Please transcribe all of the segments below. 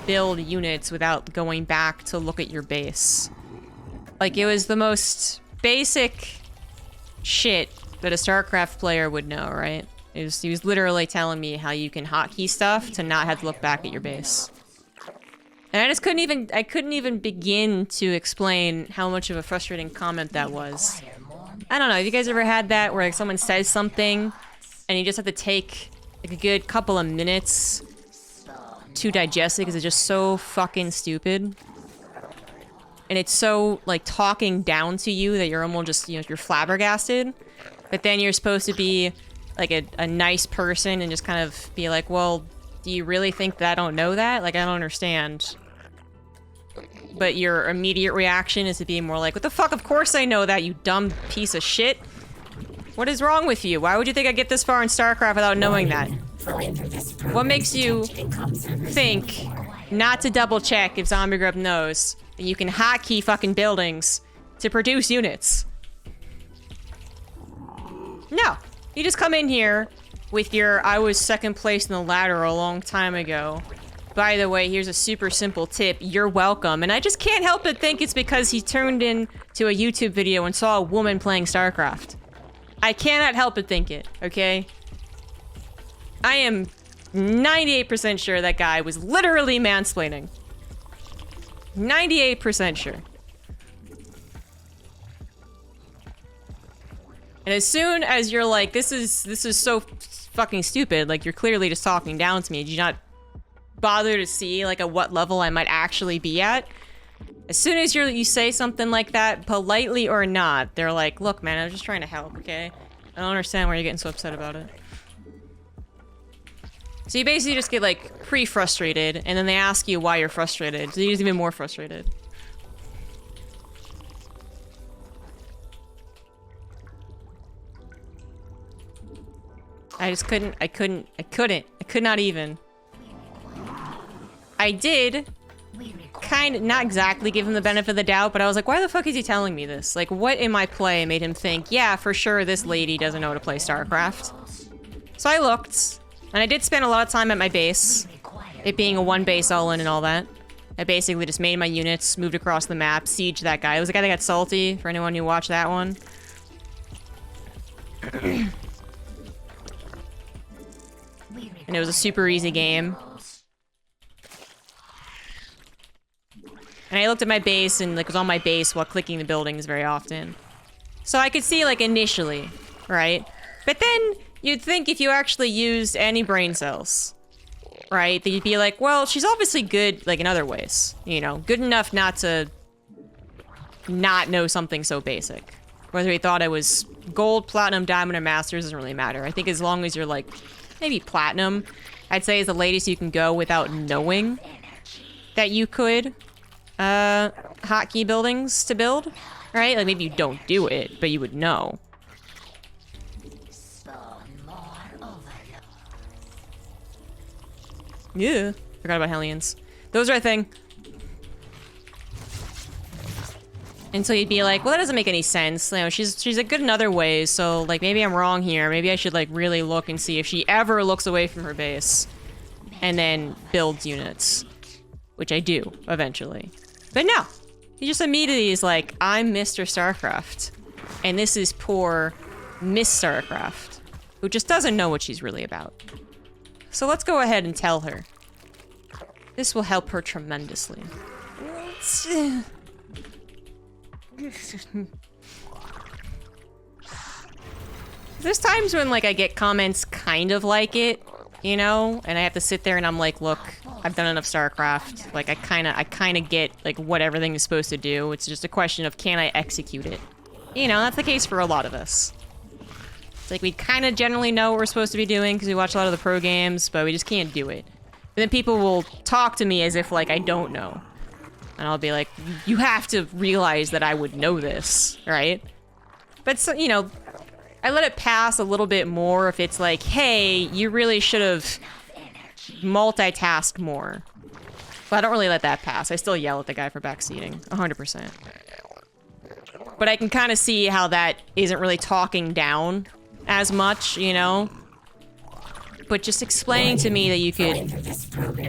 build units without going back to look at your base. Like, it was the most basic shit that a StarCraft player would know, right? He was literally telling me how you can hotkey stuff to not have to look back at your base. And I couldn't even begin to explain how much of a frustrating comment that was. I don't know, have you guys ever had that where like someone says something and you just have to take like a good couple of minutes to digest it because it's just so fucking stupid? And it's so like talking down to you that you're almost just, you know, you're flabbergasted. But then you're supposed to be like a nice person and just kind of be like, well, do you really think that I don't know that? Like, I don't understand. But your immediate reaction is to be more like, what the fuck, of course I know that, you dumb piece of shit. What is wrong with you? Why would you think I'd get this far in StarCraft without knowing that? What makes you think not to double check if ZombieGrub knows that you can hotkey fucking buildings to produce units? No. You just come in here with your, I was second place in the ladder a long time ago. By the way, here's a super simple tip. You're welcome. And I just can't help but think it's because he turned in to a YouTube video and saw a woman playing StarCraft. I cannot help but think it, okay? I am 98% sure that guy was literally mansplaining. 98% sure. And as soon as you're like, this is so fucking stupid, like you're clearly just talking down to me, did you not bother to see like at what level I might actually be at? As soon as you say something like that, politely or not, they're like, look man, I'm just trying to help, okay? I don't understand why you're getting so upset about it. So you basically just get like pre-frustrated, and then they ask you why you're frustrated, so you get even more frustrated. I could not even. I did kind of, not exactly give him the benefit of the doubt, but I was like, why the fuck is he telling me this? Like, what in my play made him think, yeah, for sure this lady doesn't know how to play StarCraft? So I looked, and I did spend a lot of time at my base, it being a one base all-in and all that. I basically just made my units, moved across the map, sieged that guy. It was the guy that got salty, for anyone who watched that one. And it was a super easy game. And I looked at my base and like was on my base while clicking the buildings very often. So I could see like initially, right? But then you'd think if you actually used any brain cells, right, that you'd be like, well, she's obviously good like in other ways, you know, good enough not to not know something so basic. Whether he thought I was gold, platinum, diamond, or masters doesn't really matter. I think as long as you're like maybe platinum, I'd say is the latest you can go without knowing that you could hotkey buildings to build, right? Like maybe you don't do it, but you would know. Yeah, forgot about Hellions. Those are a thing. And so you'd be like, well, that doesn't make any sense. You know, she's a good in other ways, so like maybe I'm wrong here. Maybe I should like really look and see if she ever looks away from her base and then builds units, which I do eventually. But no, he just immediately is like, I'm Mr. StarCraft, and this is poor Miss StarCraft, who just doesn't know what she's really about. So let's go ahead and tell her. This will help her tremendously. There's times when like I get comments kind of like it, you know, and I have to sit there and I'm like, look, I've done enough StarCraft. Like I kind of get like what everything is supposed to do. It's just a question of can I execute it? You know, that's the case for a lot of us. It's like we kind of generally know what we're supposed to be doing because we watch a lot of the pro games, but we just can't do it. But then people will talk to me as if like I don't know. And I'll be like, you have to realize that I would know this, right? But, so, you know, I let it pass a little bit more if it's like, hey, you really should have multitasked more. But I don't really let that pass. I still yell at the guy for backseating, 100%. But I can kind of see how that isn't really talking down as much, you know? but just explaining to me that you could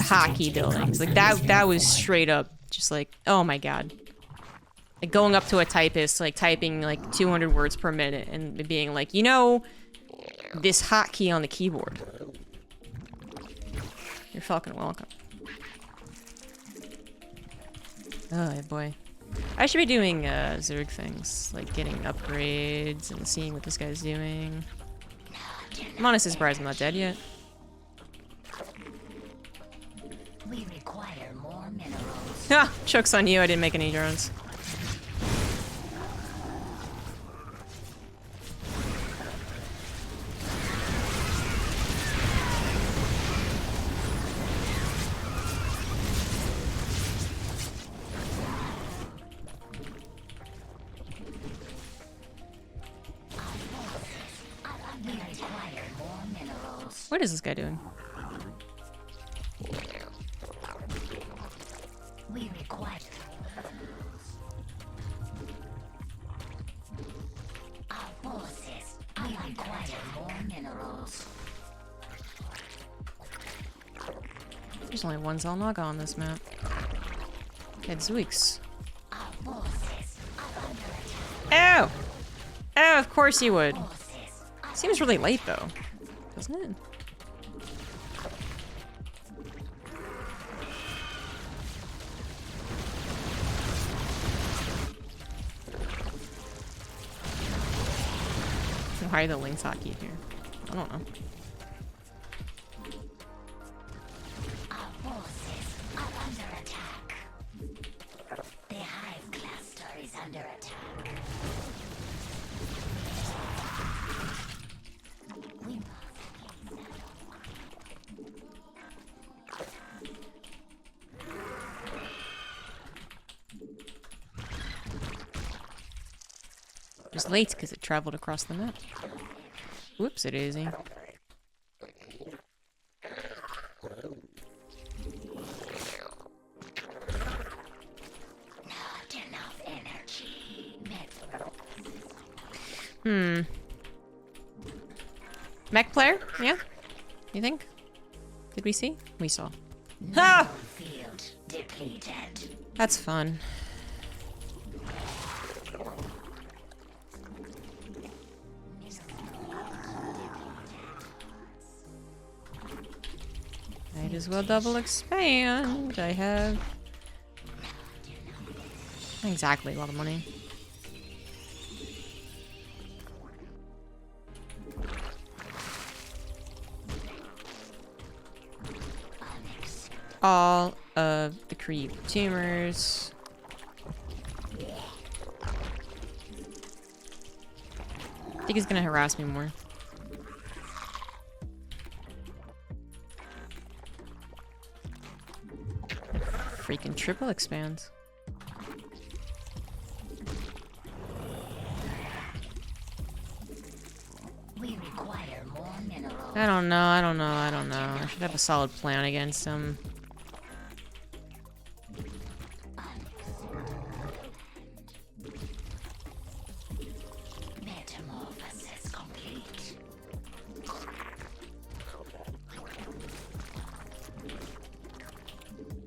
hotkey buildings, like that was straight up just like, oh my god. Like going up to a typist, like typing like 200 words per minute and being like, you know, this hotkey on the keyboard. You're fucking welcome. Oh boy. I should be doing Zerg things, like getting upgrades and seeing what this guy's doing. I'm honestly surprised I'm not dead yet. We require more minerals. Ha! Joke's on you, I didn't make any drones. What is this guy doing? We require our forces. We require more minerals. There's only one Zalnaga on this map. It's weeks. Our forces are under attack. Oh! Oh, of course you would. Forces are Seems really late though, doesn't it? Why are the links hotkey here? I don't know. our forces are under attack. The hive cluster is under attack. We must Just late because it traveled across the map. Whoops, it is. not enough energy. Mech player? Yeah? You think? Did we see? We saw. Ha! Field depleted. That's fun. Might as well double expand. I have not exactly a lot of money. All of the creep tumors. I think he's gonna harass me more. Freaking triple expands. We require more minerals. I don't know, I don't know, I don't know. I should have a solid plan against him. Metamorphosis complete.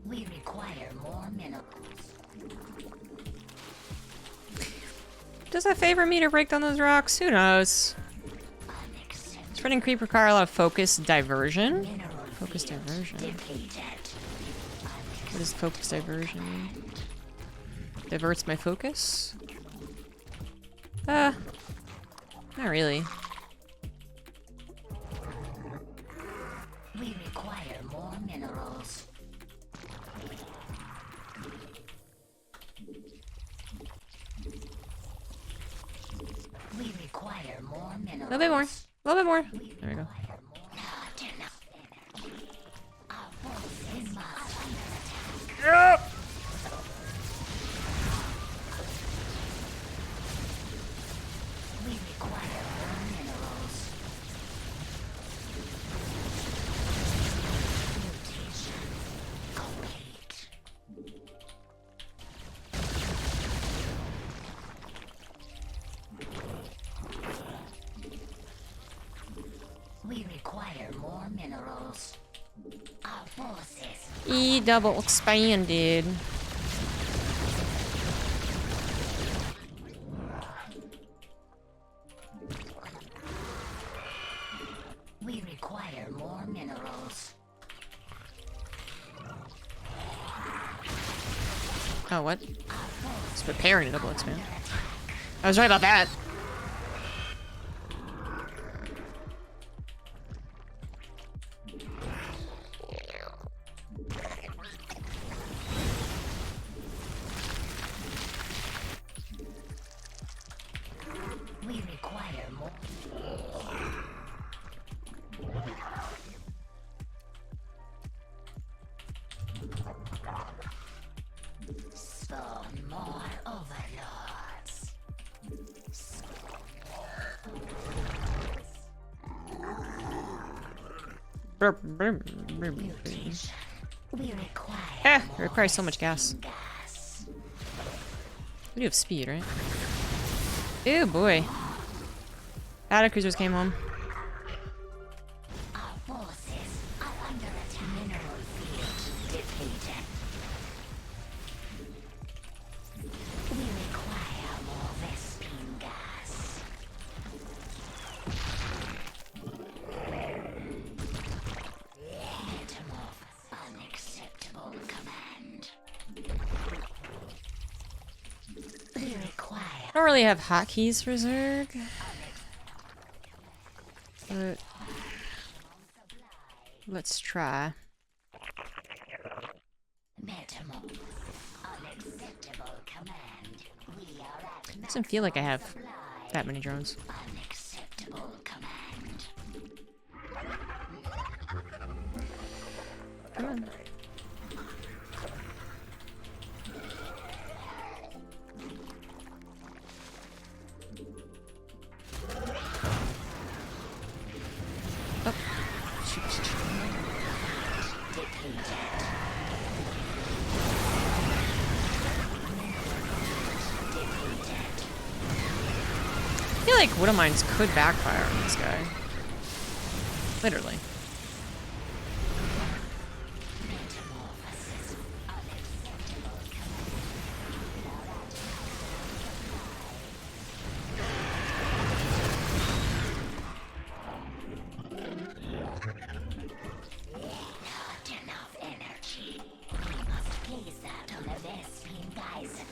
We require more minerals. Does that favor me to break down those rocks? Who knows? Spreading creep require a lot of focus diversion. Focus diversion. What does focus diversion mean? Diverts my focus? Not really. We require more minerals. We require more minerals. A little bit more. A little bit more. There we go. Not enough energy. Our forces are under attack. Yep. We require more minerals. Mutation complete. We E double expanded. We require more minerals. Oh, what? It's preparing to double expand. I was right about that. We require more. Spawn more overlords. Mutation. We require It requires so much gas. gas. We do have speed, right? Ew, boy. Battlecruisers came home. Our forces are under attack. Mineral field depleted. We require more Vespine gas. Metamorph. Unacceptable command. We require I don't really have hotkeys for Zerg. But let's try. Metamorph. Unacceptable command. We are at Doesn't feel like I have that many drones. unacceptable command. Come on. Oh. Shoot. I feel like one of mines could backfire on this guy. Literally. Metamorphosis. Unacceptable Not enough energy. We must place that on the Vespine guys.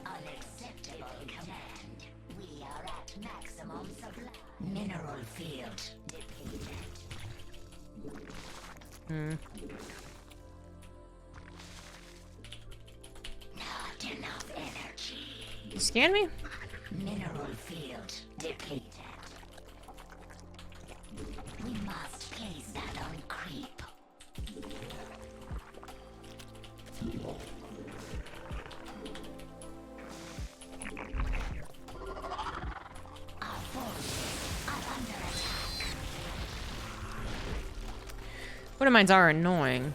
Unacceptable command. We are at maximum supply. Mineral field depleted. Not enough energy. You scan me? Mineral field depleted. We must place that on creep. Our forces are under attack. One of mines are annoying.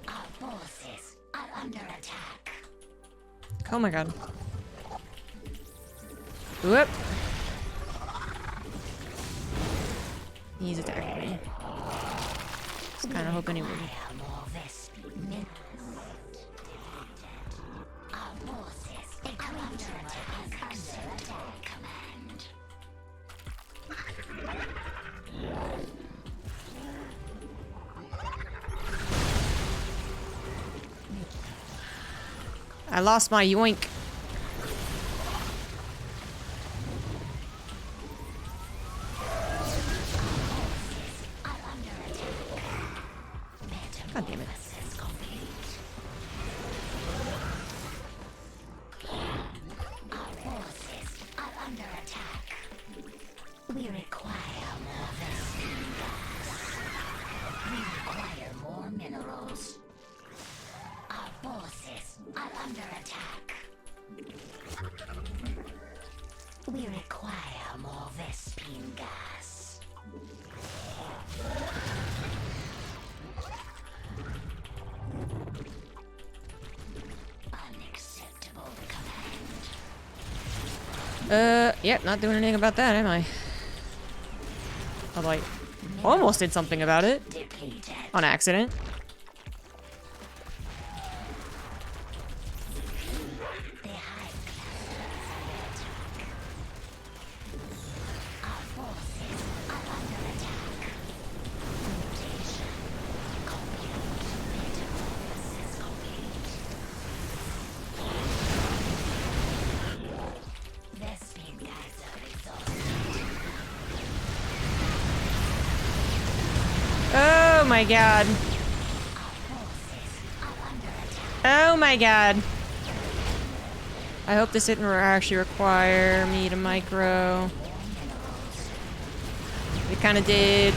Our forces are under attack. Oh my god. Whoop. He's attacking me. Just kind of hoping he would. Require more Vespine minerals. Our forces are under attack. Unacceptable command. I lost my yoink. Are under attack. God damn it. Metamorphosis complete. We require more Vespene gas. We require more minerals. Our forces are under attack. We require more Vespene gas. Unacceptable command. Yep, not doing anything about that, am I? Although I almost did something about it. Depleted. On accident. The hive cluster is under attack. Our forces are under attack. Mutation complete. Metamorphosis complete. Vespene guys are exhausted. Oh my god. Our forces are under attack. Oh my god. I hope this didn't actually require me to micro. It kind of did.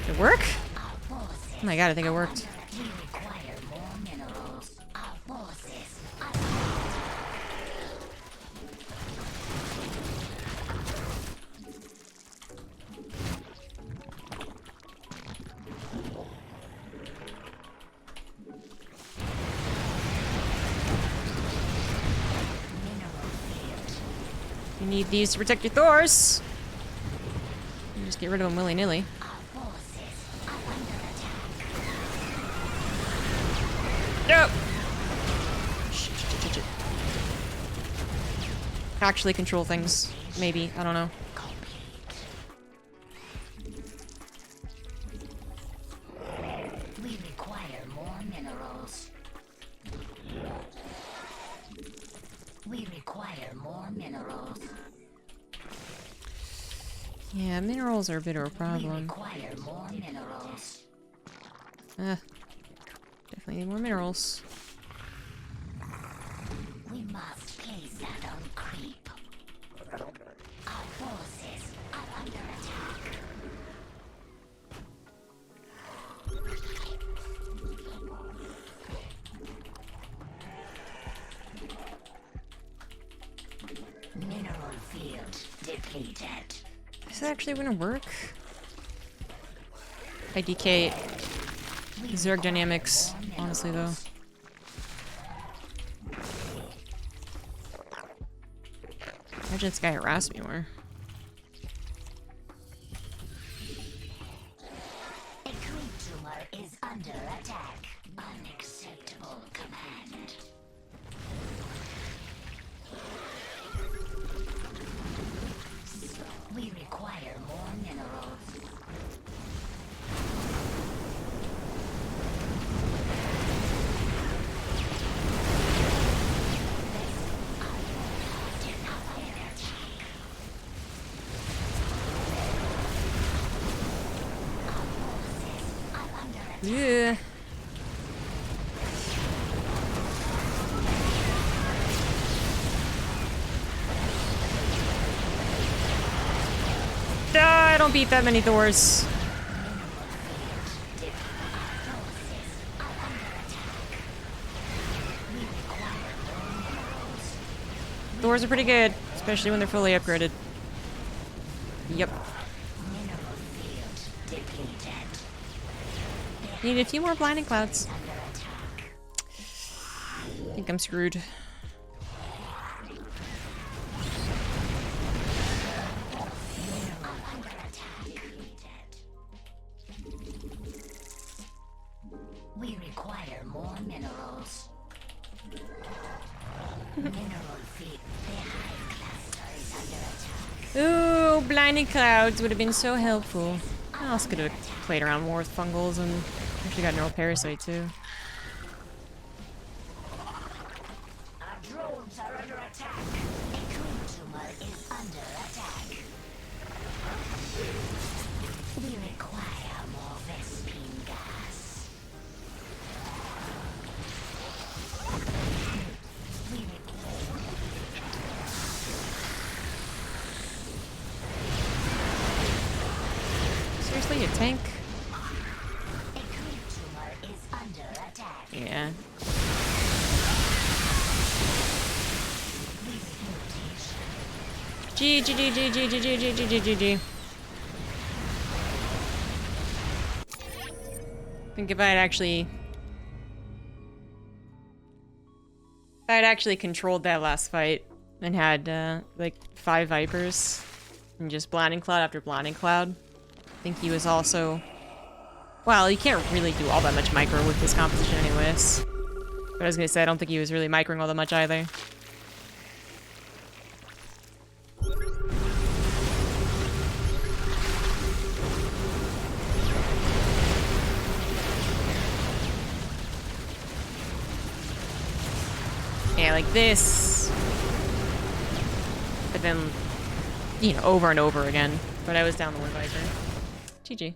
Did it work? Our forces Oh my god, I think it worked. we require more minerals. Our forces are mineral field. You need these to protect your Thors. You just get rid of them willy-nilly. Our forces are under attack. Nope. Actually control things. Maybe. I don't know. We require more minerals. We require more minerals. Yeah, minerals are a bit of a We problem. require more minerals. Definitely need more minerals. We must place that on creep. Our forces are under attack. Mineral field depleted. Is that actually gonna work? IDK Zerg dynamics, honestly though. Imagine this guy harassed me more. A creep tumor is under attack. Unacceptable command. We require more minerals. Enough energy. Our forces are under attack. Yeah. I don't beat that many Thors. Thors are pretty good, especially when they're fully upgraded. Yep. Mineral field depleted. Need a few more blinding clouds. Under attack. I think I'm screwed. Under attack. We require more minerals. Mineral field. The hive cluster is under attack. Ooh, blinding clouds would have been so helpful. I also could have played around more with fungals and actually got neural parasite too. Our drones are under attack. A creep tumor is under attack. We require more Vespene gas. We require tank. A creep tumor is under attack. Yeah. G G G G G G G G G G G G. I think if I had actually controlled that last fight and had like 5 Vipers and just Blinding Cloud after Blinding Cloud, I think he was also... Well, you can't really do all that much micro with this composition anyways. But I was gonna say, I don't think he was really microing all that much either. Yeah, like this. But then, you know, over and over again. But I was down the one Viper. GG.